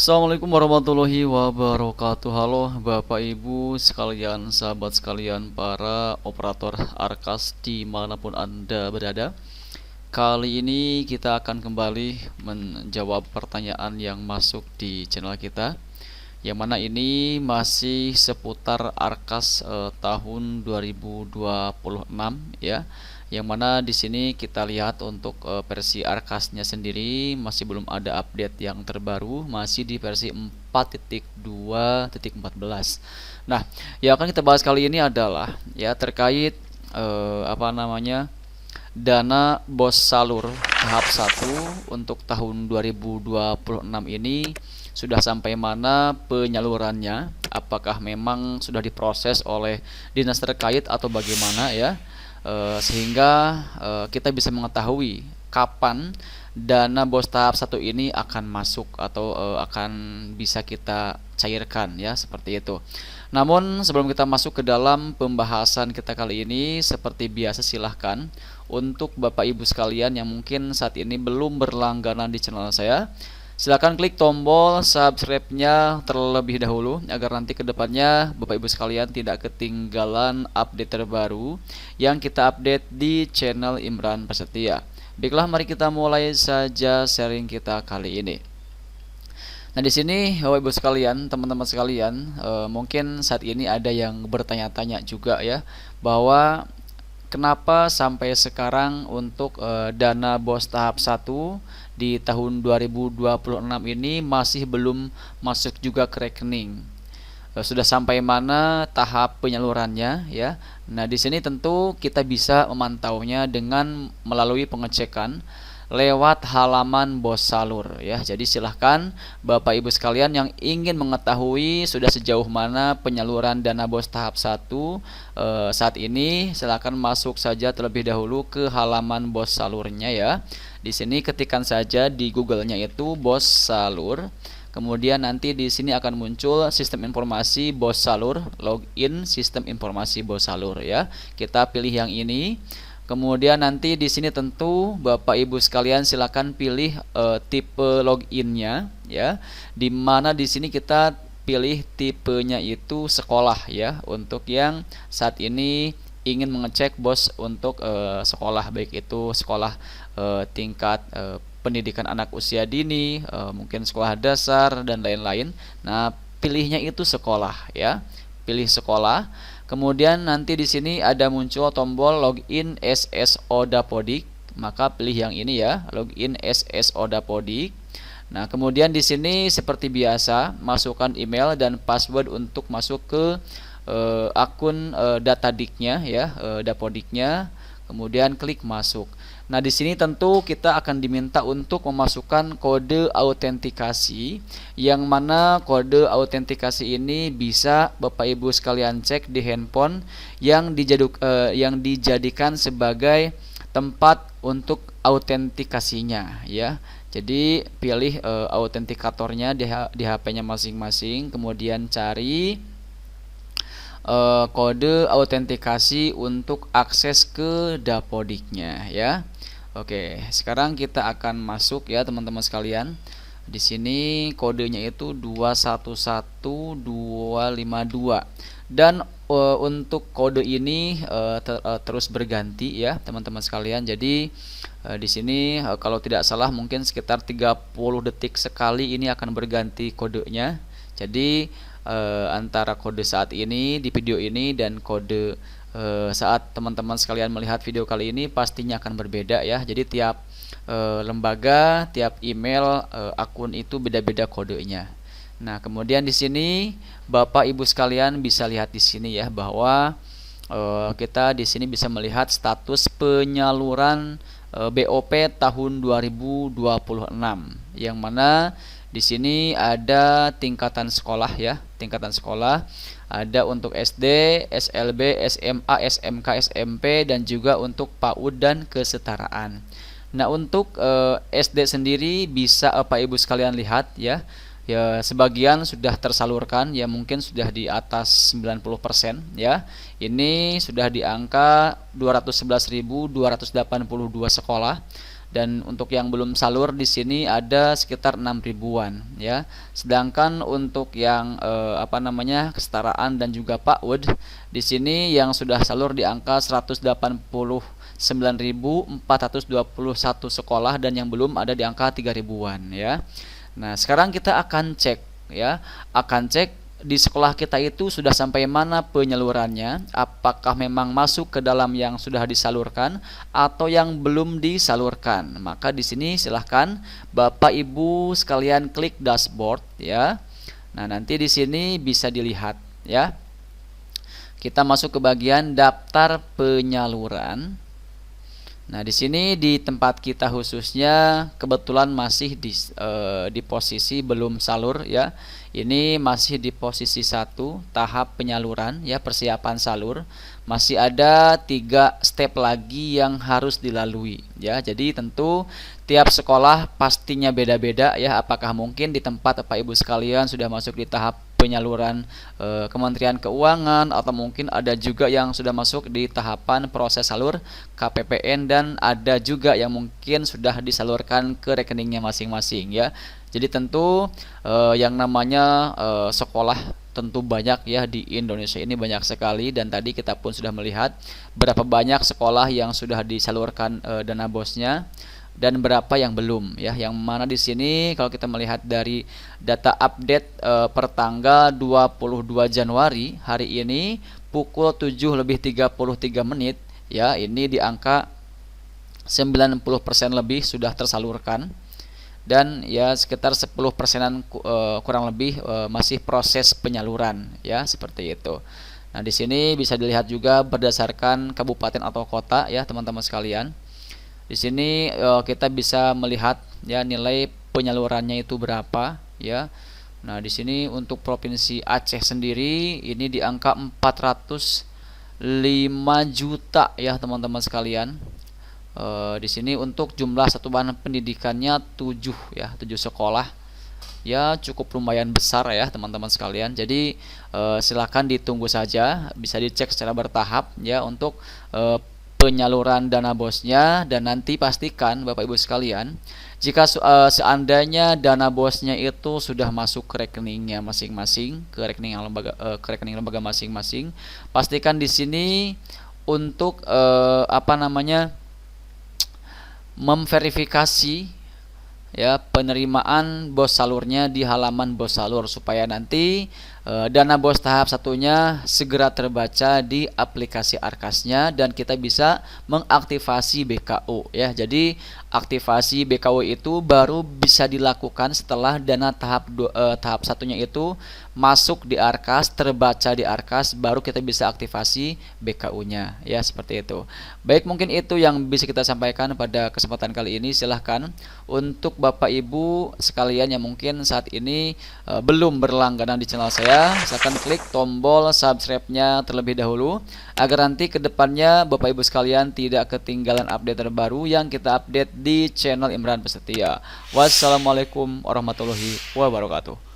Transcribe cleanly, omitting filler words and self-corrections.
Assalamualaikum warahmatullahi wabarakatuh. Halo Bapak Ibu sekalian, sahabat sekalian, para operator Arkas dimanapun Anda berada. Kali ini kita akan kembali menjawab pertanyaan yang masuk di channel kita, yang mana ini masih seputar Arkas tahun 2026 ya. Yang mana di sini kita lihat untuk versi Arkasnya sendiri masih belum ada update yang terbaru, masih di versi 4.2.14. Nah, yang akan kita bahas kali ini adalah ya terkait dana BOS Salur tahap 1 untuk tahun 2026 ini sudah sampai mana penyalurannya, apakah memang sudah diproses oleh dinas terkait atau bagaimana ya. Sehingga kita bisa mengetahui kapan dana BOS tahap 1 ini akan masuk atau akan bisa kita cairkan ya, seperti itu. Namun sebelum kita masuk ke dalam pembahasan kita kali ini, seperti biasa silahkan untuk Bapak Ibu sekalian yang mungkin saat ini belum berlangganan di channel saya, silahkan klik tombol subscribe-nya terlebih dahulu agar nanti kedepannya Bapak Ibu sekalian tidak ketinggalan update terbaru yang kita update di channel Imran Prasetya. Baiklah, mari kita mulai saja sharing kita kali ini. Nah, di sini Bapak Ibu sekalian, teman-teman sekalian, mungkin saat ini ada yang bertanya-tanya juga ya, bahwa kenapa sampai sekarang untuk dana BOS tahap 1 di tahun 2026 ini masih belum masuk juga ke rekening. Sudah sampai mana tahap penyalurannya ya. Nah, di sini tentu kita bisa memantaunya dengan melalui pengecekan lewat halaman BOS Salur ya. Jadi silahkan Bapak Ibu sekalian yang ingin mengetahui sudah sejauh mana penyaluran dana BOS tahap 1 saat ini, silahkan masuk saja terlebih dahulu ke halaman BOS Salurnya ya. Di sini ketikkan saja di Google-nya itu BOS Salur. Kemudian nanti di sini akan muncul sistem informasi BOS Salur, login sistem informasi BOS Salur ya. Kita pilih yang ini. Kemudian nanti di sini tentu Bapak Ibu sekalian silakan pilih tipe loginnya ya. Di mana di sini kita pilih tipenya itu sekolah ya, untuk yang saat ini ingin mengecek BOS untuk sekolah, baik itu sekolah tingkat pendidikan anak usia dini, mungkin sekolah dasar dan lain-lain. Nah, pilihnya itu sekolah ya. Pilih sekolah. Kemudian nanti di sini ada muncul tombol login SSO Dapodik, maka pilih yang ini ya, login SSO Dapodik. Nah, kemudian di sini seperti biasa masukkan email dan password untuk masuk ke akun datadiknya ya, Dapodiknya. Kemudian klik masuk. Nah, di sini tentu kita akan diminta untuk memasukkan kode autentikasi, yang mana kode autentikasi ini bisa Bapak Ibu sekalian cek di handphone yang dijadikan sebagai tempat untuk autentikasinya ya. Jadi pilih autentikatornya di HP-nya masing-masing, kemudian cari kode autentikasi untuk akses ke Dapodiknya ya. Oke, sekarang kita akan masuk ya teman-teman sekalian. Di sini kodenya itu 211252 dan untuk kode ini terus berganti ya teman-teman sekalian. Jadi di sini kalau tidak salah mungkin sekitar 30 detik sekali ini akan berganti kodenya. Jadi antara kode saat ini di video ini dan kode saat teman-teman sekalian melihat video kali ini pastinya akan berbeda ya. Jadi tiap lembaga, tiap email, akun itu beda-beda kodenya. Nah, kemudian di sini Bapak Ibu sekalian bisa lihat di sini ya, bahwa kita di sini bisa melihat status penyaluran BOP tahun 2026, yang mana di sini ada tingkatan sekolah ya, tingkatan sekolah. Ada untuk SD, SLB, SMA, SMK, SMP, dan juga untuk PAUD dan kesetaraan. Nah, untuk SD sendiri bisa Bapak Ibu sekalian lihat ya. Ya, sebagian sudah tersalurkan ya, mungkin sudah di atas 90% ya. Ini sudah di angka 211.282 sekolah. Dan untuk yang belum salur di sini ada sekitar 6 ribuan ya. Sedangkan untuk yang kesetaraan dan juga PAUD di sini yang sudah salur di angka 189.421 sekolah dan yang belum ada di angka 3 ribuan ya. Nah, sekarang kita akan cek ya. Akan cek di sekolah kita itu sudah sampai mana penyalurannya, apakah memang masuk ke dalam yang sudah disalurkan atau yang belum disalurkan. Maka di sini silahkan Bapak Ibu sekalian klik dashboard ya. Nah, nanti di sini bisa dilihat ya. Kita masuk ke bagian daftar penyaluran. Nah, di sini di tempat kita khususnya kebetulan masih di posisi belum salur ya. Ini masih di posisi 1 tahap penyaluran ya, persiapan salur. Masih ada 3 step lagi yang harus dilalui ya. Jadi tentu tiap sekolah pastinya beda-beda ya. Apakah mungkin di tempat Bapak Ibu sekalian sudah masuk di tahap penyaluran Kementerian Keuangan, atau mungkin ada juga yang sudah masuk di tahapan proses salur KPPN, dan ada juga yang mungkin sudah disalurkan ke rekeningnya masing-masing ya. Jadi tentu yang namanya sekolah tentu banyak ya, di Indonesia ini banyak sekali, dan tadi kita pun sudah melihat berapa banyak sekolah yang sudah disalurkan dana bosnya dan berapa yang belum ya. Yang mana di sini kalau kita melihat dari data update per tanggal 22 Januari hari ini pukul 7:33 ya, ini di angka 90% lebih sudah tersalurkan, dan ya sekitar 10%-an kurang lebih masih proses penyaluran ya, seperti itu. Nah, di sini bisa dilihat juga berdasarkan kabupaten atau kota ya, teman-teman sekalian. Di sini kita bisa melihat ya nilai penyalurannya itu berapa ya. Nah, di sini untuk Provinsi Aceh sendiri ini di angka 405 juta ya, teman-teman sekalian. Di sini untuk jumlah satuan pendidikannya 7 ya, 7 sekolah. Ya, cukup lumayan besar ya, teman-teman sekalian. Jadi silakan ditunggu saja, bisa dicek secara bertahap ya untuk penyaluran dana bosnya, dan nanti pastikan Bapak Ibu sekalian, jika seandainya dana bosnya itu sudah masuk ke rekeningnya masing-masing, ke rekening lembaga masing-masing, pastikan di sini untuk memverifikasi ya penerimaan bos salurnya di halaman bos salur, supaya nanti dana bos tahap satunya segera terbaca di aplikasi Arkasnya dan kita bisa mengaktifasi BKU ya. Jadi aktivasi BKU itu baru bisa dilakukan setelah dana tahap satunya itu masuk di Arkas, terbaca di Arkas, baru kita bisa aktivasi BKU-nya ya, seperti itu. Baik, mungkin itu yang bisa kita sampaikan pada kesempatan kali ini. Silahkan untuk Bapak Ibu sekalian yang mungkin saat ini belum berlangganan di channel saya, silahkan klik tombol subscribe-nya terlebih dahulu agar nanti kedepannya Bapak Ibu sekalian tidak ketinggalan update terbaru yang kita update di channel Imran Prasetya. Wassalamualaikum warahmatullahi wabarakatuh.